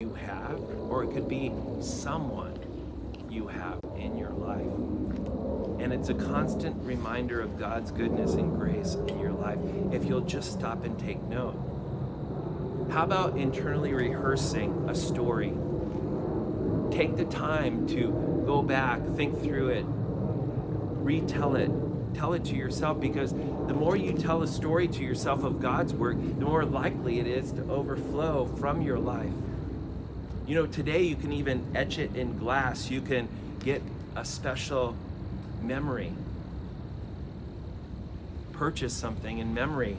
you have, or it could be someone you have in your life. And it's a constant reminder of God's goodness and grace in your life if you'll just stop and take note. How about internally rehearsing a story? Take the time to go back, think through it, retell it, tell it to yourself, because the more you tell a story to yourself of God's work, the more likely it is to overflow from your life. You know, today you can even etch it in glass. You can get a special memory. Purchase something in memory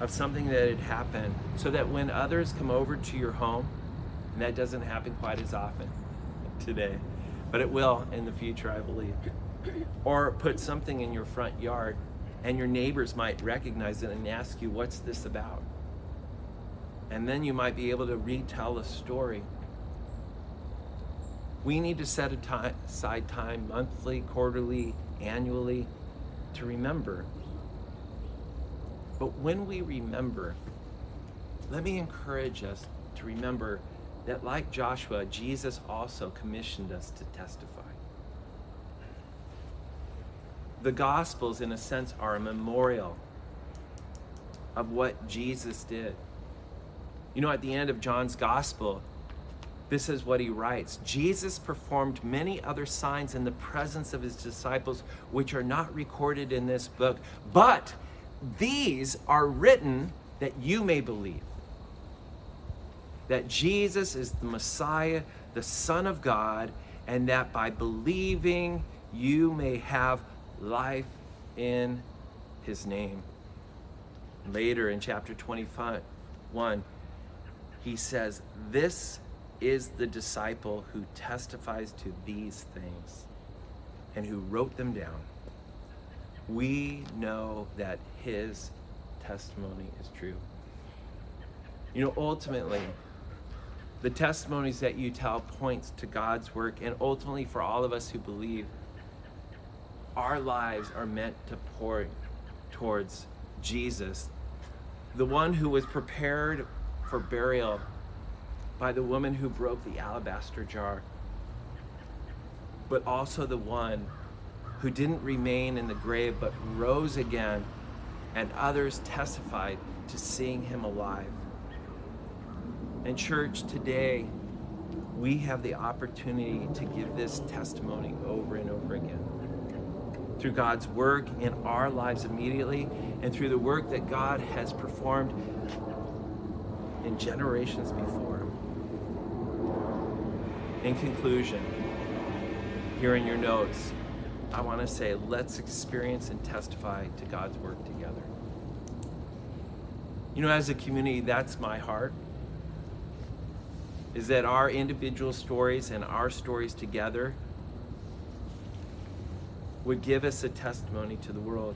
of something that had happened, so that when others come over to your home, and that doesn't happen quite as often today, but it will in the future, I believe. Or put something in your front yard, and your neighbors might recognize it and ask you, what's this about? And then you might be able to retell a story. We need to set aside time monthly, quarterly, annually to remember. But when we remember, let me encourage us to remember that, like Joshua, Jesus also commissioned us to testify. The Gospels, in a sense, are a memorial of what Jesus did. You know, at the end of John's Gospel, this is what he writes: Jesus performed many other signs in the presence of his disciples, which are not recorded in this book, but these are written that you may believe that Jesus is the Messiah, the Son of God, and that by believing you may have life in his name. Later in chapter 21, he says, this is the disciple who testifies to these things and who wrote them down. We know that his testimony is true. You know, ultimately, the testimonies that you tell points to God's work, and ultimately for all of us who believe, our lives are meant to pour towards Jesus, the one who was prepared for burial by the woman who broke the alabaster jar, but also the one who didn't remain in the grave but rose again, and others testified to seeing him alive. And church, today we have the opportunity to give this testimony over and over again, through God's work in our lives immediately, and through the work that God has performed in generations before. In conclusion, here in your notes, I want to say, let's experience and testify to God's work together. You know, as a community, that's my heart, is that our individual stories and our stories together would give us a testimony to the world.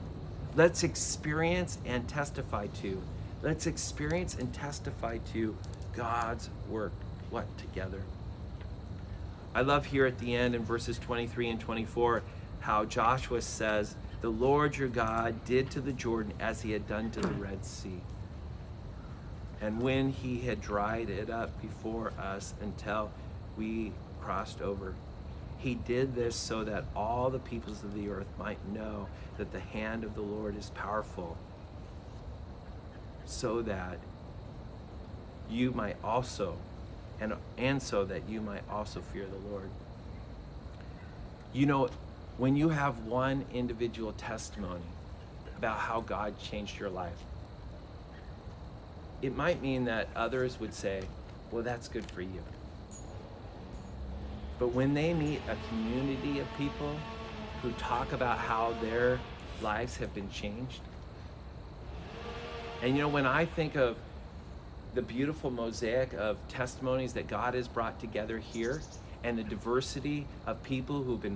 Let's experience and testify to. Let's experience and testify to God's work. What? Together. I love here at the end in verses 23 and 24 how Joshua says, the Lord your God did to the Jordan as he had done to the Red Sea. And when he had dried it up before us until we crossed over, he did this so that all the peoples of the earth might know that the hand of the Lord is powerful, so that you might also, and so that you might also fear the Lord. You know, when you have one individual testimony about how God changed your life, it might mean that others would say, well, that's good for you. But when they meet a community of people who talk about how their lives have been changed, and you know, when I think of the beautiful mosaic of testimonies that God has brought together here, and the diversity of people who've been